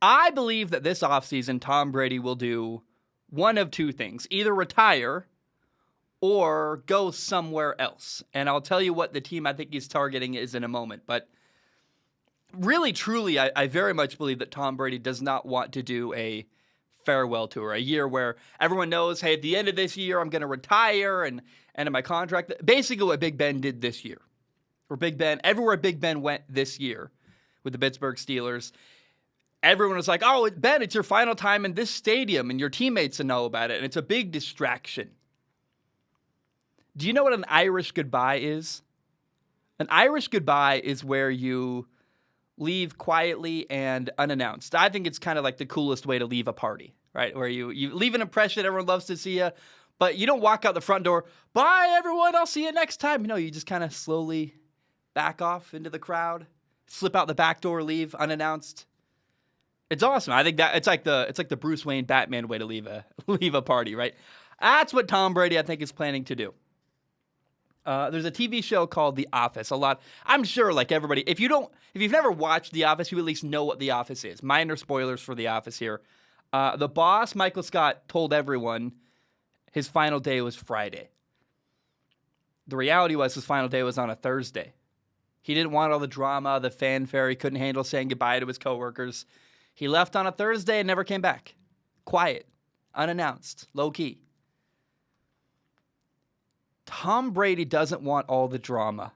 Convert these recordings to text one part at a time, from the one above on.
I believe that this offseason, Tom Brady will do one of two things. Either retire or go somewhere else. And I'll tell you what the team I think he's targeting is in a moment. But really, truly, I very much believe that Tom Brady does not want to do a farewell tour, a year where everyone knows, hey, at the end of this year, I'm going to retire and end of my contract. Basically what Big Ben did this year. Everywhere Big Ben went this year with the Pittsburgh Steelers, everyone was like, oh, Ben, it's your final time in this stadium, and your teammates know about it, and it's a big distraction. Do you know what an Irish goodbye is? An Irish goodbye is where you leave quietly and unannounced. I think it's kind of like the coolest way to leave a party, right? Where you leave an impression, everyone loves to see you, but you don't walk out the front door, bye, everyone, I'll see you next time. No, you just kind of slowly back off into the crowd, slip out the back door, leave unannounced. It's awesome. I think that it's like the Bruce Wayne Batman way to leave a party, right? That's what Tom Brady, I think, is planning to do. There's a TV show called The Office. I'm sure, like everybody, if you've never watched The Office, you at least know what The Office is. Minor spoilers for The Office here. The boss, Michael Scott, told everyone his final day was Friday. The reality was his final day was on a Thursday. He didn't want all the drama, the fanfare. He couldn't handle saying goodbye to his coworkers. He left on a Thursday and never came back. Quiet, unannounced, low-key. Tom Brady doesn't want all the drama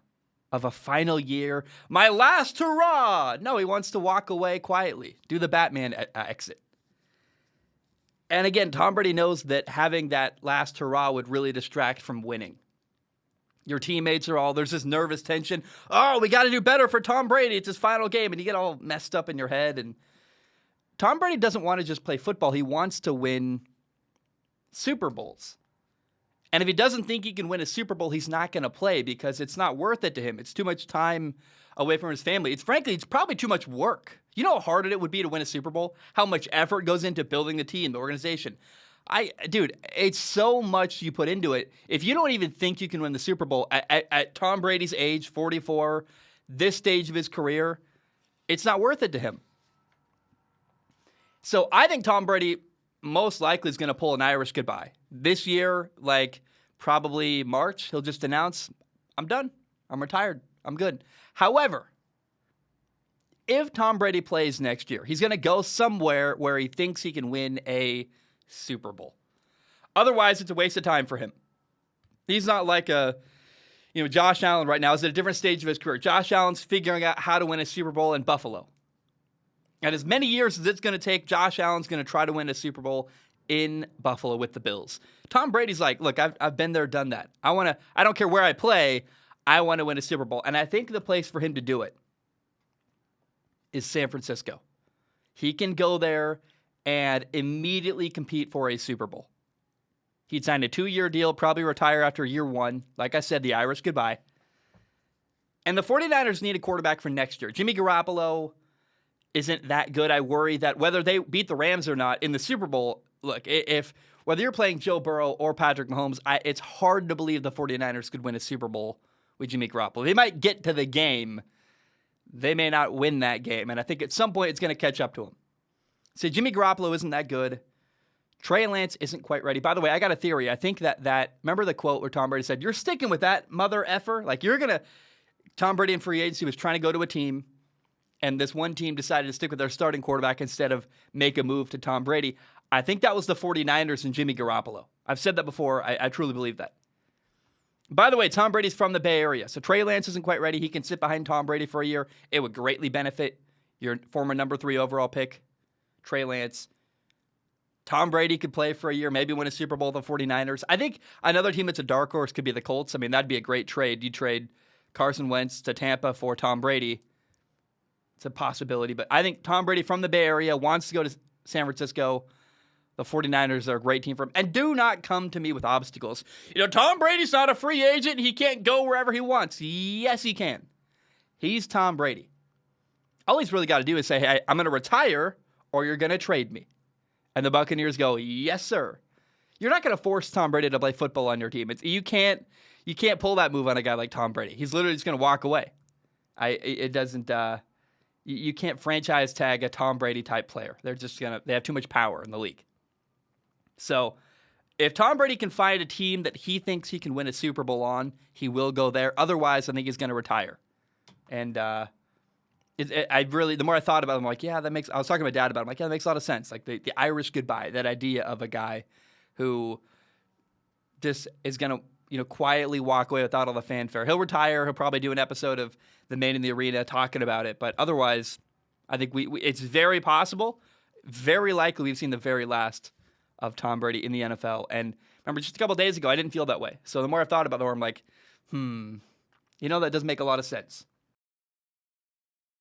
of a final year. My last hurrah! No, he wants to walk away quietly. Do the Batman exit. And again, Tom Brady knows that having that last hurrah would really distract from winning. Your teammates there's this nervous tension. Oh, we got to do better for Tom Brady. It's his final game. And you get all messed up in your head. And Tom Brady doesn't want to just play football. He wants to win Super Bowls. And if he doesn't think he can win a Super Bowl, he's not going to play because it's not worth it to him. It's too much time away from his family. It's probably too much work. You know how hard it would be to win a Super Bowl? How much effort goes into building the team, the organization? Dude, it's so much you put into it. If you don't even think you can win the Super Bowl at Tom Brady's age, 44, this stage of his career, it's not worth it to him. So I think Tom Brady most likely is going to pull an Irish goodbye. This year, probably March, he'll just announce, I'm done. I'm retired. I'm good. However, if Tom Brady plays next year, he's going to go somewhere where he thinks he can win a Super Bowl. Otherwise, it's a waste of time for him. He's not like Josh Allen right now is at a different stage of his career. Josh Allen's figuring out how to win a Super Bowl in Buffalo. And as many years as it's going to take, Josh Allen's going to try to win a Super Bowl in Buffalo with the Bills. Tom Brady's like, look, I've been there, done that. I don't care where I play, I want to win a Super Bowl. And I think the place for him to do it is San Francisco. He can go there and immediately compete for a Super Bowl. He'd sign a 2-year deal, probably retire after year 1. Like I said, the Irish goodbye. And the 49ers need a quarterback for next year. Jimmy Garoppolo isn't that good. I worry that whether they beat the Rams or not in the Super Bowl, look, whether you're playing Joe Burrow or Patrick Mahomes, it's hard to believe the 49ers could win a Super Bowl with Jimmy Garoppolo. They might get to the game. They may not win that game. And I think at some point it's going to catch up to them. So Jimmy Garoppolo isn't that good. Trey Lance isn't quite ready. By the way, I got a theory. I think that remember the quote where Tom Brady said, you're sticking with that mother effer? Tom Brady in free agency was trying to go to a team, and this one team decided to stick with their starting quarterback instead of make a move to Tom Brady. I think that was the 49ers and Jimmy Garoppolo. I've said that before. I truly believe that. By the way, Tom Brady's from the Bay Area, so Trey Lance isn't quite ready. He can sit behind Tom Brady for a year. It would greatly benefit your former number 3 overall pick, Trey Lance. Tom Brady could play for a year, maybe win a Super Bowl with the 49ers. I think another team that's a dark horse could be the Colts. I mean, that'd be a great trade. You trade Carson Wentz to Tampa for Tom Brady. It's a possibility, but I think Tom Brady from the Bay Area wants to go to San Francisco. The 49ers are a great team for him. And do not come to me with obstacles. Tom Brady's not a free agent. He can't go wherever he wants. Yes, he can. He's Tom Brady. All he's really got to do is say, hey, I'm going to retire or you're going to trade me. And the Buccaneers go, yes, sir. You're not going to force Tom Brady to play football on your team. You can't pull that move on a guy like Tom Brady. He's literally just going to walk away. It doesn't You can't franchise tag a Tom Brady type player. They have too much power in the league. So if Tom Brady can find a team that he thinks he can win a Super Bowl on, he will go there. Otherwise, I think he's going to retire. And the more I thought about it, I'm like, yeah, that makes. I was talking to my dad about it. I'm like, yeah, that makes a lot of sense. Like the Irish goodbye, that idea of a guy who just is going to quietly walk away without all the fanfare. He'll retire. He'll probably do an episode of The Man in the Arena talking about it. But otherwise, I think it's very possible, very likely we've seen the very last of Tom Brady in the NFL. And remember, just a couple of days ago, I didn't feel that way. So the more I've thought about it, the more I'm like, that does make a lot of sense.